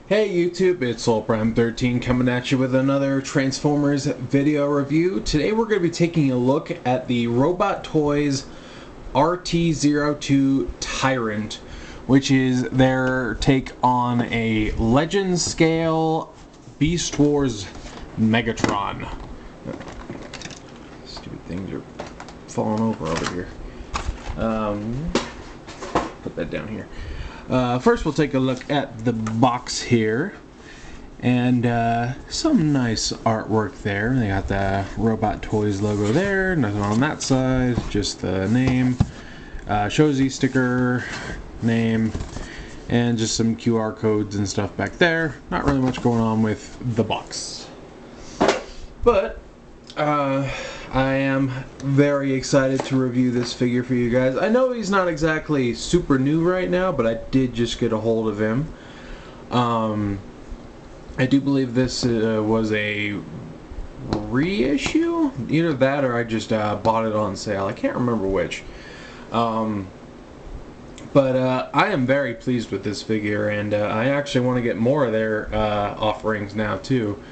Hey YouTube, it's SoulPrime13 coming at you with another Transformers video review. Today we're going to be taking a look at the Robot Toys RT-02 Tyrant, which is their take on a Legend scale Beast Wars Megatron. Stupid things are falling over here. Put that down here. First we'll take a look at the box here, and some nice artwork there. They got the Robot Toys logo there, nothing on that side, just the name, Shozy sticker, name, and just some QR codes and stuff back there. Not really much going on with the box. But I am very excited to review this figure for you guys. I know he's not exactly super new right now, but I did just get a hold of him. I do believe this was a reissue? Either that or I just bought it on sale. I can't remember which. But I am very pleased with this figure, and I actually want to get more of their offerings now too.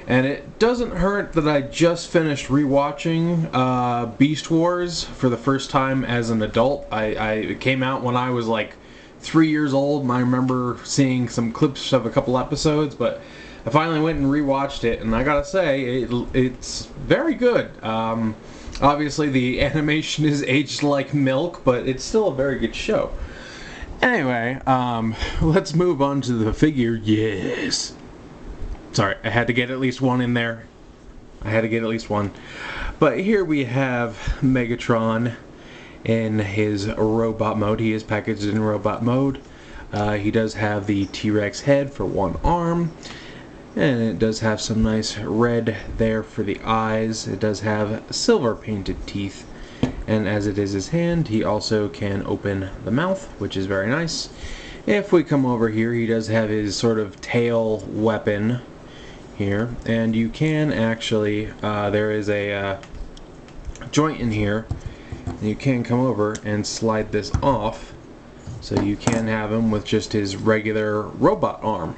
And it doesn't hurt that I just finished rewatching Beast Wars for the first time as an adult. It came out when I was like 3 years old, and I remember seeing some clips of a couple episodes, but I finally went and rewatched it, and I gotta say, it's very good. Obviously the animation is aged like milk, but it's still a very good show. Anyway, let's move on to the figure. Yes! Sorry, I had to get at least one in there. I had to get at least one. But here we have Megatron in his robot mode. He is packaged in robot mode. He does have the T-Rex head for one arm. And it does have some nice red there for the eyes. It does have silver painted teeth. And as it is his hand, he also can open the mouth, which is very nice. If we come over here, he does have his sort of tail weapon here, and you can actually there is a joint in here, and you can come over and slide this off, so you can have him with just his regular robot arm,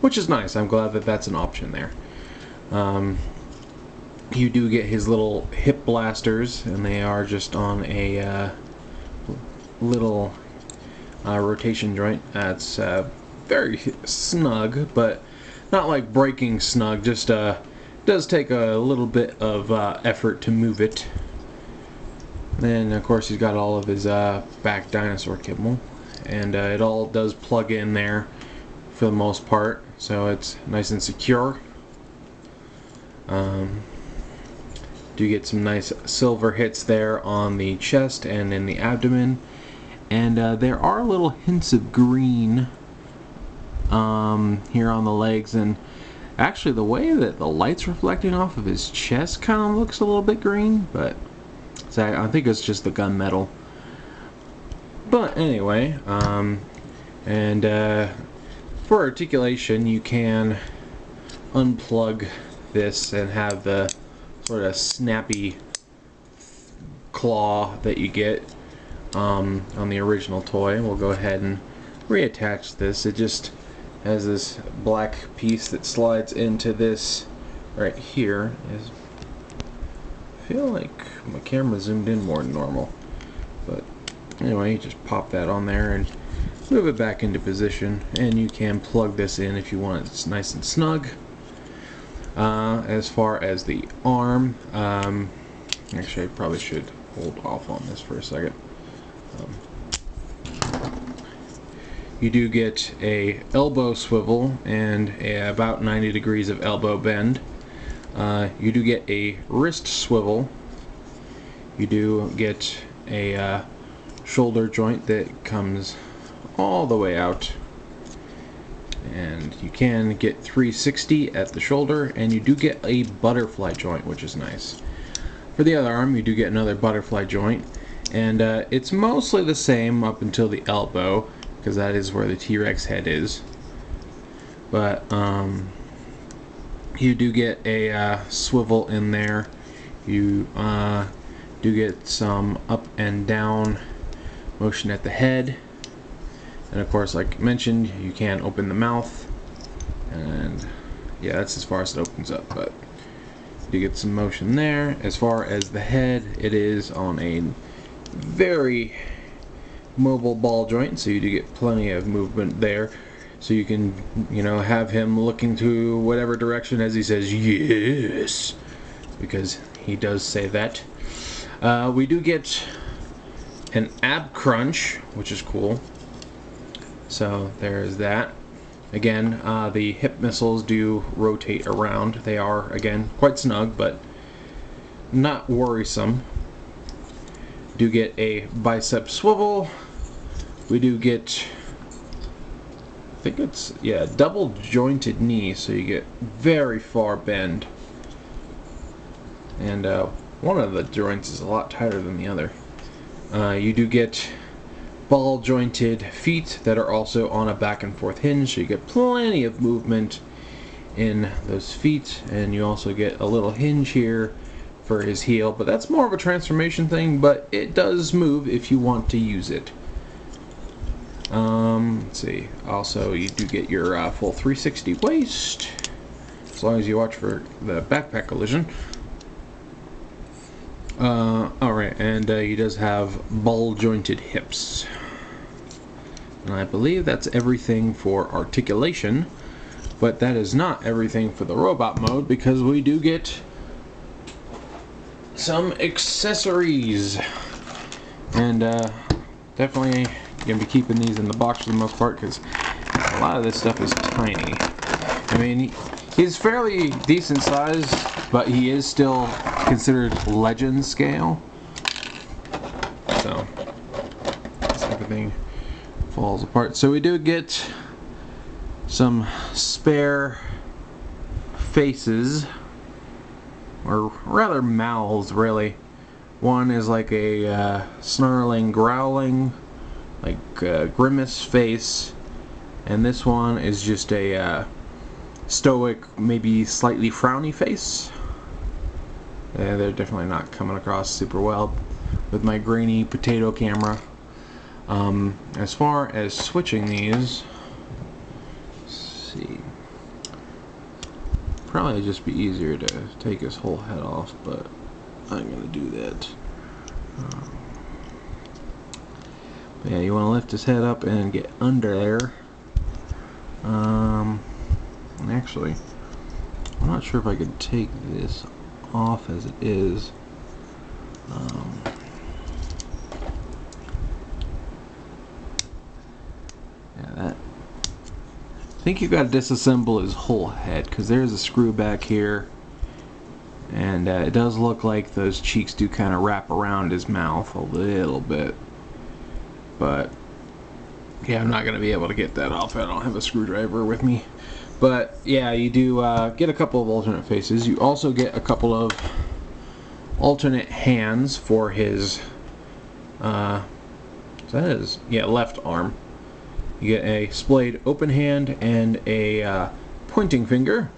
which is nice. I'm glad that that's an option there. You do get his little hip blasters, and they are just on a little rotation joint. That's very snug, but not like breaking snug, just does take a little bit of effort to move it. Then of course he's got all of his back dinosaur kibble, and it all does plug in there for the most part, so it's nice and secure. Do get some nice silver hits there on the chest and in the abdomen, and there are little hints of green here on the legs, and actually the way that the light's reflecting off of his chest kind of looks a little bit green, but I think it's just the gunmetal. But anyway, and for articulation, you can unplug this and have the sort of snappy claw that you get on the original toy. We'll go ahead and reattach this. It just has this black piece that slides into this right here. I feel like my camera zoomed in more than normal, but anyway, you just pop that on there and move it back into position, and you can plug this in if you want it nice and snug. As far as the arm, actually I probably should hold off on this for a second. You do get a elbow swivel and about 90 degrees of elbow bend. You do get a wrist swivel. You do get a shoulder joint that comes all the way out. And you can get 360 at the shoulder, and you do get a butterfly joint, which is nice. For the other arm, you do get another butterfly joint, and it's mostly the same up until the elbow, because that is where the T-Rex head is. But you do get a swivel in there. You do get some up and down motion at the head, and of course, like mentioned, you can open the mouth. And yeah, that's as far as it opens up, but you get some motion there. As far as the head, it is on a very mobile ball joint, so you do get plenty of movement there. So you can, you know, have him looking to whatever direction as he says yes, because he does say that. We do get an ab crunch, which is cool. So there's that. Again, the hip missiles do rotate around. They are, again, quite snug, but not worrisome. Do get a bicep swivel. We do get, I think it's, yeah, double jointed knee, so you get very far bend. And one of the joints is a lot tighter than the other. You do get ball jointed feet that are also on a back and forth hinge, so you get plenty of movement in those feet, and you also get a little hinge here for his heel, but that's more of a transformation thing, but it does move if you want to use it. Let's see, also you do get your full 360 waist, as long as you watch for the backpack collision. Alright, and he does have ball jointed hips. And I believe that's everything for articulation, but that is not everything for the robot mode, because we do get some accessories. And definitely going to be keeping these in the box for the most part, because a lot of this stuff is tiny. I mean, he's fairly decent size, but he is still considered legend scale. So everything falls apart. So we do get some spare faces, or rather mouths, really. One is like a snarling, growling, like grimace face, and this one is just a stoic, maybe slightly frowny face. They're definitely not coming across super well with my grainy potato camera. As far as switching these, let's see, probably just be easier to take his whole head off, but I'm gonna do that. But yeah, you want to lift his head up and get under there. And actually, I'm not sure if I could take this off as it is. Yeah, that. I think you've got to disassemble his whole head, because there's a screw back here, and it does look like those cheeks do kind of wrap around his mouth a little bit. But yeah, I'm not going to be able to get that off. I don't have a screwdriver with me. But yeah, you do get a couple of alternate faces. You also get a couple of alternate hands for his that is, yeah, left arm. You get a splayed open hand and a pointing finger.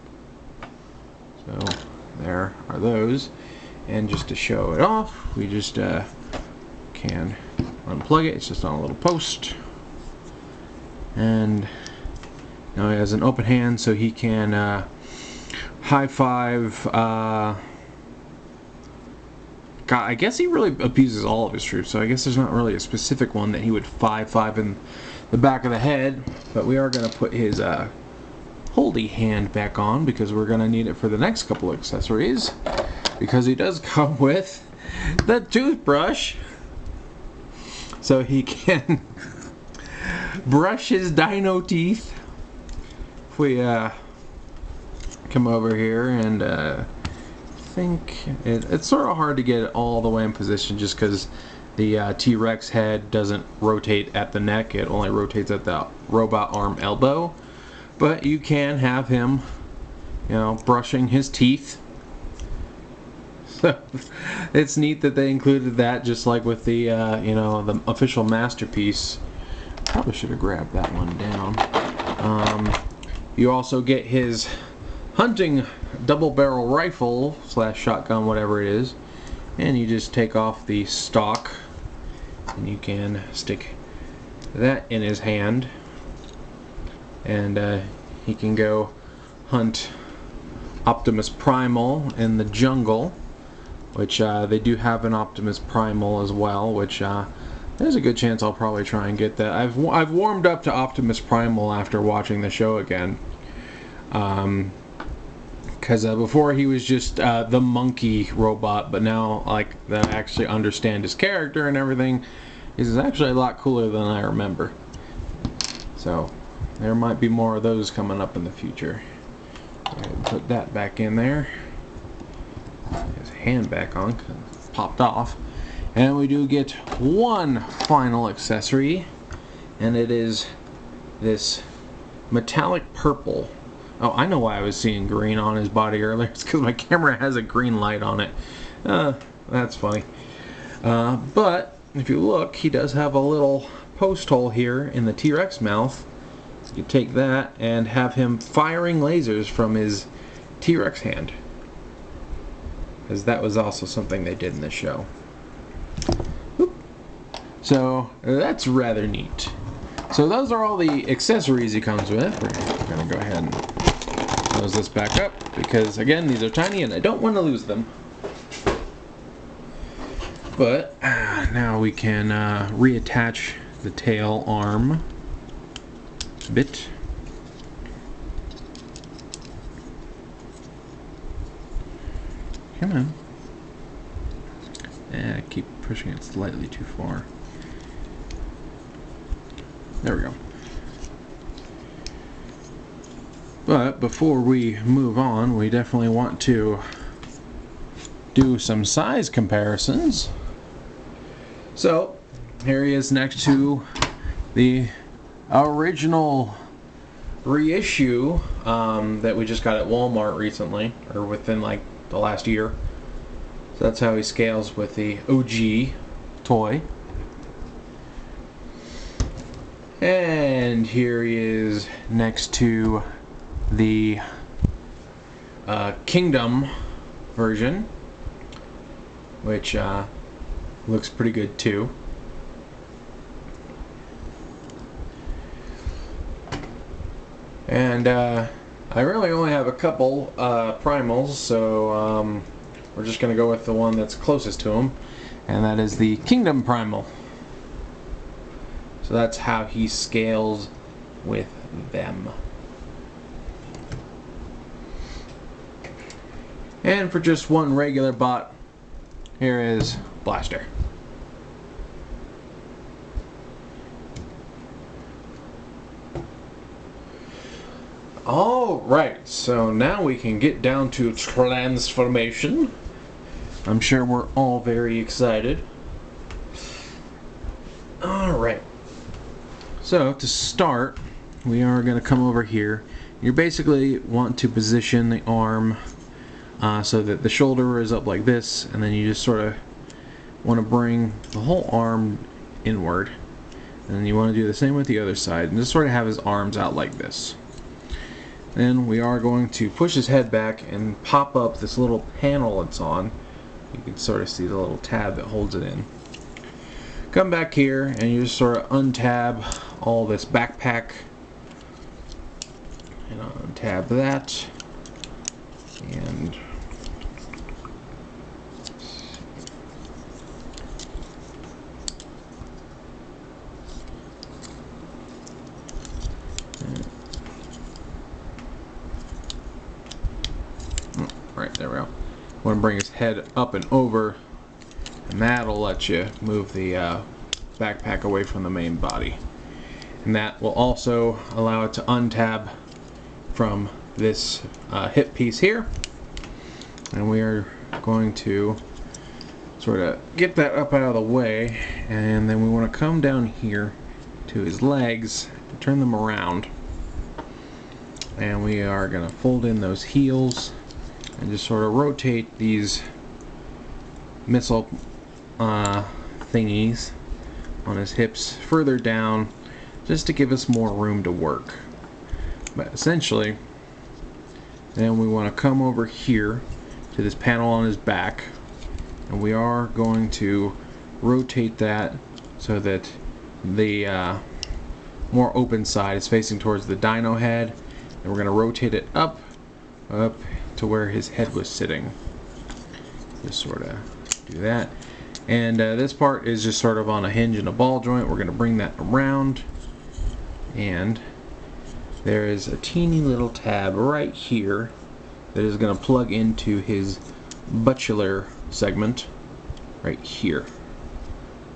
So there are those. And just to show it off, we just can unplug it. It's just on a little post. And now he has an open hand, so he can high five. God, I guess he really abuses all of his troops, so I guess there's not really a specific one that he would five in the back of the head. But we are going to put his holdy hand back on, because we're going to need it for the next couple of accessories, because he does come with the toothbrush, so he can brush his dino teeth. If we come over here, and I think it's sort of hard to get it all the way in position, just because the T-Rex head doesn't rotate at the neck, it only rotates at the robot arm elbow. But you can have him, you know, brushing his teeth. So it's neat that they included that, just like with the you know, the official masterpiece. Probably should have grabbed that one down. You also get his hunting double barrel rifle / shotgun, whatever it is, and you just take off the stock and you can stick that in his hand, and he can go hunt Optimus Primal in the jungle, which they do have an Optimus Primal as well, which there's a good chance I'll probably try and get that. I've warmed up to Optimus Primal after watching the show again. Because before he was just the monkey robot, but now like that I actually understand his character and everything, he's actually a lot cooler than I remember. So there might be more of those coming up in the future. Go ahead and put that back in there. His hand back on, 'cause it popped off. And we do get one final accessory, and it is this metallic purple. Oh, I know why I was seeing green on his body earlier. It's because my camera has a green light on it. That's funny. But if you look, he does have a little post hole here in the T-Rex mouth. You take that and have him firing lasers from his T-Rex hand, because that was also something they did in the show. Oop. So that's rather neat. So those are all the accessories he comes with. We're going to go ahead and close this back up, because again, these are tiny and I don't want to lose them. But now we can reattach the tail arm bit. Come on. I keep pushing it slightly too far. There we go. But before we move on, we definitely want to do some size comparisons. So here he is next to the original reissue that we just got at Walmart recently, or within like the last year. So that's how he scales with the OG toy. And here he is next to the Kingdom version, which looks pretty good too. And I really only have a couple primals, so we're just going to go with the one that's closest to him, and that is the Kingdom Primal. So that's how he scales with them. And for just one regular bot, here is Blaster. Alright, so now we can get down to transformation. I'm sure we're all very excited. Alright. So to start, we are going to come over here. You basically want to position the arm so that the shoulder is up like this, and then you just sort of want to bring the whole arm inward. And then you want to do the same with the other side, and just sort of have his arms out like this. Then we are going to push his head back and pop up this little panel it's on. You can sort of see the little tab that holds it in. Come back here and you just sort of untab all this backpack. And untab that. And right, there we go. Want to bring his head up and over, and that'll let you move the backpack away from the main body. And that will also allow it to untab from this hip piece here. And we are going to sort of get that up out of the way, and then we want to come down here to his legs and turn them around. And we are going to fold in those heels and just sort of rotate these missile thingies on his hips further down, just to give us more room to work. But essentially, then we want to come over here to this panel on his back, and we are going to rotate that so that the more open side is facing towards the dino head, and we're going to rotate it up up to where his head was sitting. Just sort of do that. And this part is just sort of on a hinge and a ball joint. We're going to bring that around. And there is a teeny little tab right here that is going to plug into his buttular segment right here,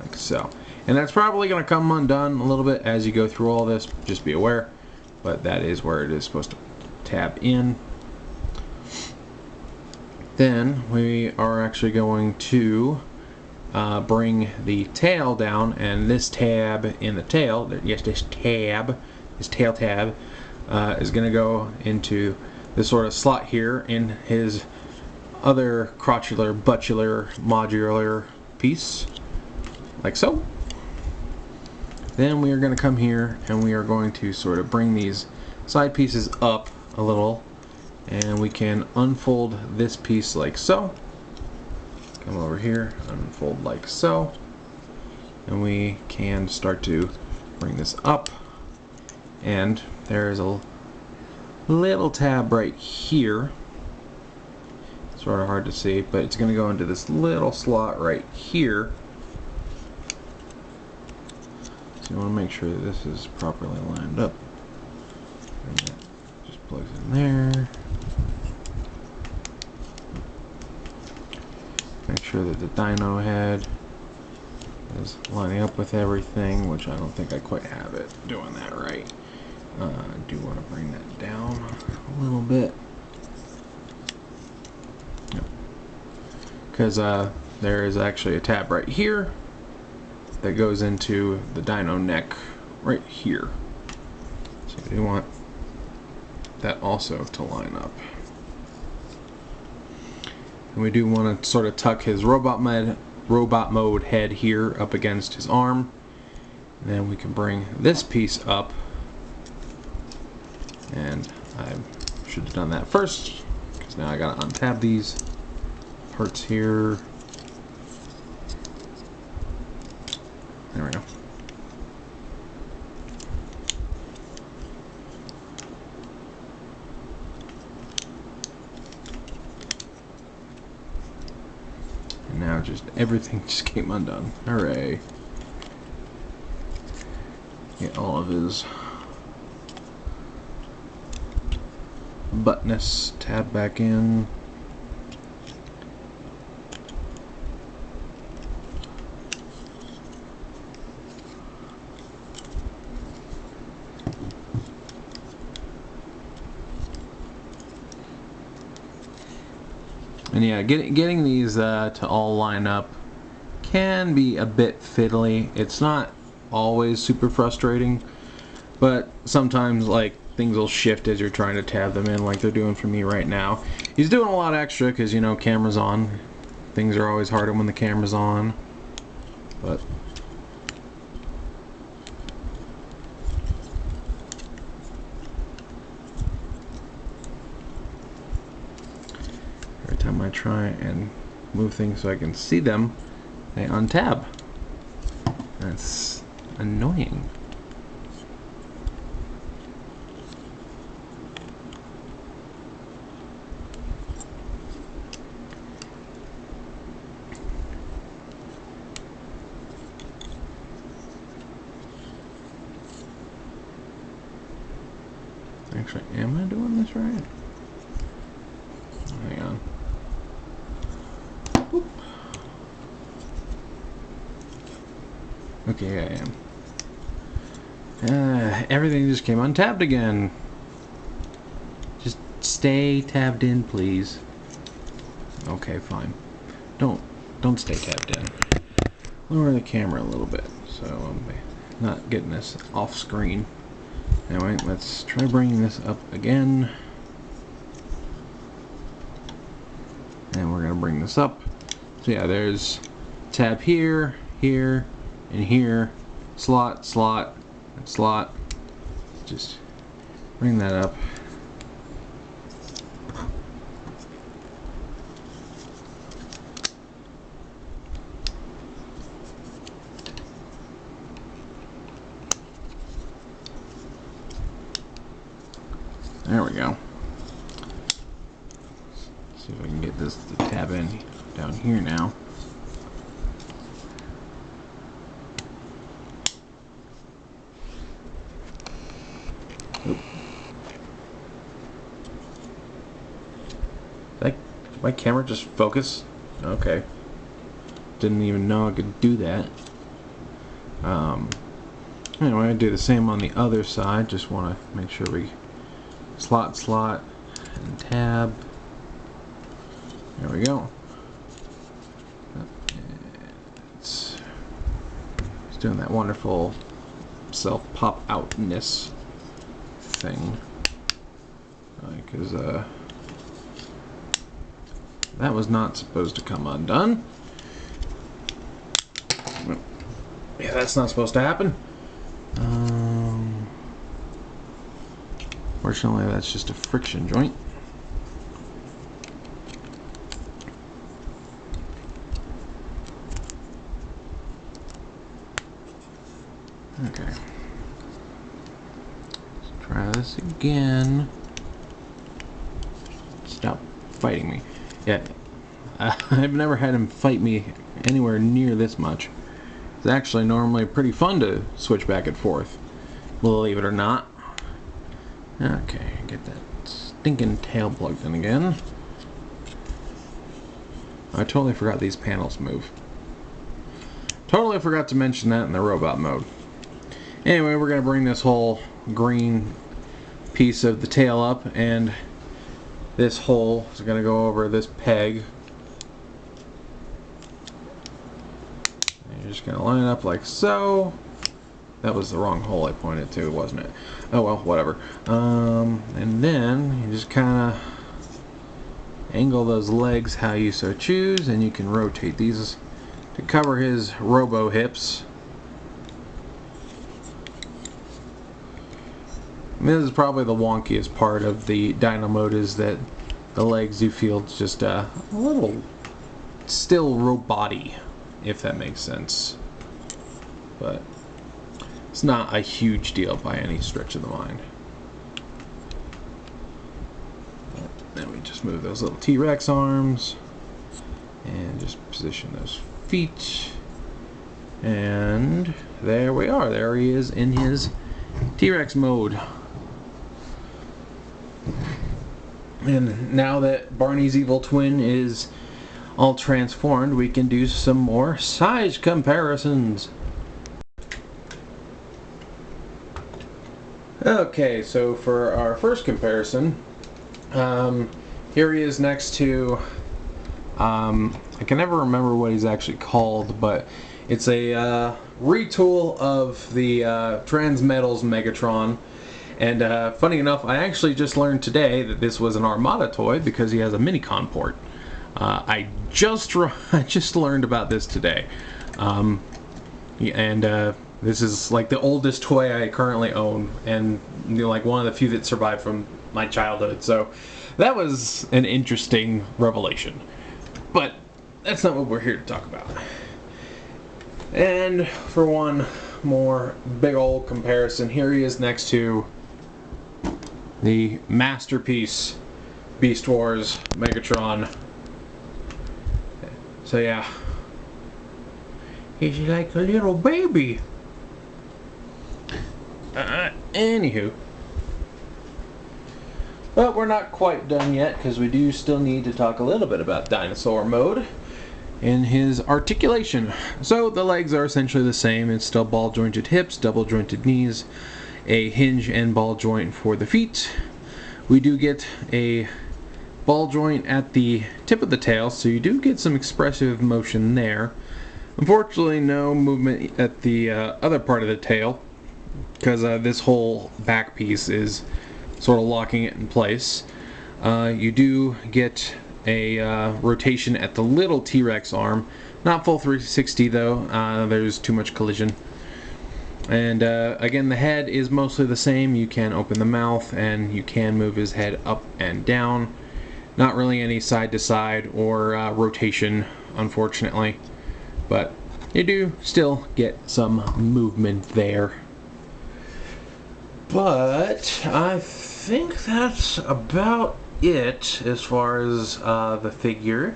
like so. And that's probably going to come undone a little bit as you go through all this, just be aware, but that is where it is supposed to tab in. Then we are actually going to bring the tail down, and this tab in the tail, yes, this tail tab, is going to go into this sort of slot here in his other crotchular, buttular, modular piece, like so. Then we are going to come here and we are going to sort of bring these side pieces up a little, and we can unfold this piece like so. Come over here, unfold like so, and we can start to bring this up, and there is a little tab right here. Sort of hard to see, but it's going to go into this little slot right here. So you want to make sure that this is properly lined up. And that just plugs in there. Make sure that the dyno head is lining up with everything, which I don't think I quite have it doing that right. I do want to bring that down a little bit. Because there is actually a tab right here that goes into the dyno neck right here. So we do want that also to line up. And we do want to sort of tuck his robot mode head here up against his arm. And then we can bring this piece up. And I should have done that first, because now I gotta untab these parts here. There we go. And now just everything just came undone. Hooray. Get all of his buttness tab back in. And yeah, getting these to all line up can be a bit fiddly. It's not always super frustrating, but sometimes like things will shift as you're trying to tab them in, like they're doing for me right now. He's doing a lot extra because, you know, camera's on. Things are always harder when the camera's on, but every time I try and move things so I can see them, they untab. That's annoying. Actually, am I doing this right? Hang on. Oop. Okay, I am. Everything just came untabbed again. Just stay tabbed in, please. Okay, fine. Don't stay tabbed in. Lower the camera a little bit so I'm not getting this off screen. Anyway, let's try bringing this up again. And we're going to bring this up. So yeah, there's tab here, here, and here. Slot, slot, and slot. Just bring that up. There we go. See if I can get this to tab in down here now. Oop. Did my camera just focus? Okay. Didn't even know I could do that. Anyway, I do the same on the other side. Just want to make sure we slot, and tab. There we go. It's doing that wonderful self-pop-outness thing. Because that was not supposed to come undone. Yeah, that's not supposed to happen. Fortunately, that's just a friction joint. Okay. Let's try this again. Stop fighting me. Yeah, I've never had him fight me anywhere near this much. It's actually normally pretty fun to switch back and forth, believe it or not. Okay, get that stinking tail plugged in again. I totally forgot these panels move. Totally forgot to mention that in the robot mode. Anyway, we're going to bring this whole green piece of the tail up, and this hole is going to go over this peg. And you're just going to line it up like so. That was the wrong hole I pointed to, wasn't it? Oh well, whatever. And then you just kind of angle those legs how you so choose, and you can rotate these to cover his robo hips. I mean, this is probably the wonkiest part of the dyno mode, is that the legs do feel just a little still robot-y, if that makes sense. But it's not a huge deal by any stretch of the mind. Then we just move those little T-Rex arms and just position those feet. And there we are. There he is in his T-Rex mode. And now that Barney's evil twin is all transformed, we can do some more size comparisons. Okay, so for our first comparison, here he is next to, I can never remember what he's actually called, but it's a retool of the Transmetal's Megatron. And funny enough, I actually just learned today that this was an Armada toy because he has a Minicon port. I just learned about this today. This is like the oldest toy I currently own, and like one of the few that survived from my childhood. So that was an interesting revelation. But that's not what we're here to talk about. And for one more big old comparison, here he is next to the masterpiece Beast Wars Megatron. So yeah, he's like a little baby. Anywho, but we're not quite done yet, because we do still need to talk a little bit about dinosaur mode in his articulation. So the legs are essentially the same. It's still ball jointed hips, double jointed knees, a hinge and ball joint for the feet. We do get a ball joint at the tip of the tail, so you do get some expressive motion there. Unfortunately, no movement at the other part of the tail, because this whole back piece is sort of locking it in place. You do get a rotation at the little T-Rex arm. Not full 360 though, there's too much collision. And again, the head is mostly the same. You can open the mouth and you can move his head up and down. Not really any side to side or rotation, unfortunately. But you do still get some movement there. But I think that's about it as far as the figure.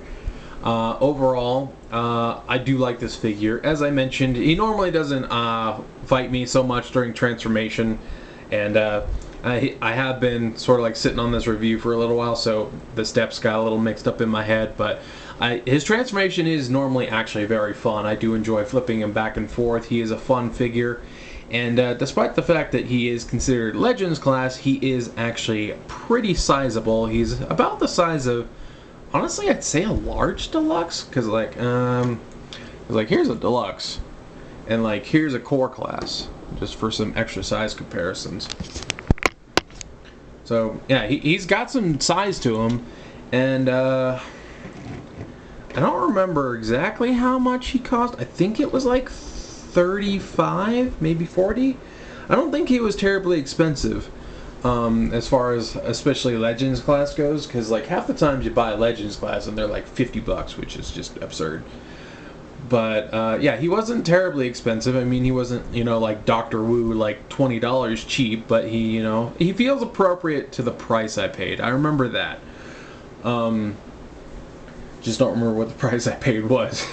Overall, I do like this figure. As I mentioned, he normally doesn't fight me so much during transformation, and I have been sort of like sitting on this review for a little while, so the steps got a little mixed up in my head, but his transformation is normally actually very fun. I do enjoy flipping him back and forth. He is a fun figure, and despite the fact that he is considered Legends class, he is actually pretty sizable. He's about the size of, honestly, I'd say a large deluxe, because like here's a deluxe, and like here's a core class, just for some extra size comparisons. So yeah, he's got some size to him, and I don't remember exactly how much he cost. I think it was like 35, maybe 40. I don't think he was terribly expensive. As far as especially Legends class goes, because like half the times you buy a Legends class and they're like $50, which is just absurd. But yeah, he wasn't terribly expensive. I mean, he wasn't, you know, like Dr. Wu, like $20 cheap, but he, you know, he feels appropriate to the price I paid. I remember that. Just don't remember what the price I paid was.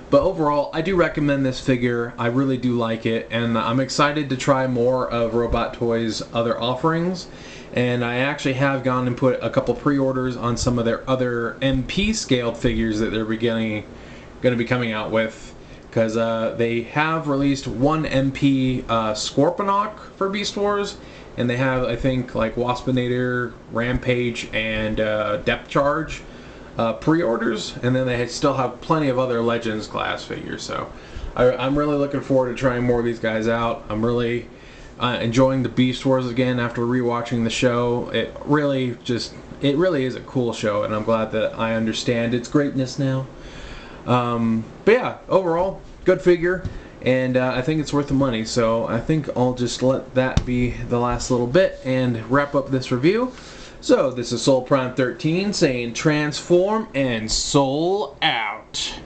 But overall, I do recommend this figure. I really do like it, and I'm excited to try more of Robot Toys' other offerings. And I actually have gone and put a couple pre-orders on some of their other MP scaled figures that they're going to be coming out with, because they have released one MP Scorponok for Beast Wars, and they have, I think, like Waspinator, Rampage, and Depth Charge pre-orders, and then they still have plenty of other Legends class figures. So I'm really looking forward to trying more of these guys out. I'm really enjoying the Beast Wars again after rewatching the show. It really is a cool show, and I'm glad that I understand its greatness now. But yeah, overall, good figure, and I think it's worth the money. So I think I'll just let that be the last little bit and wrap up this review. So this is Soul Prime 13 saying transform and soul out.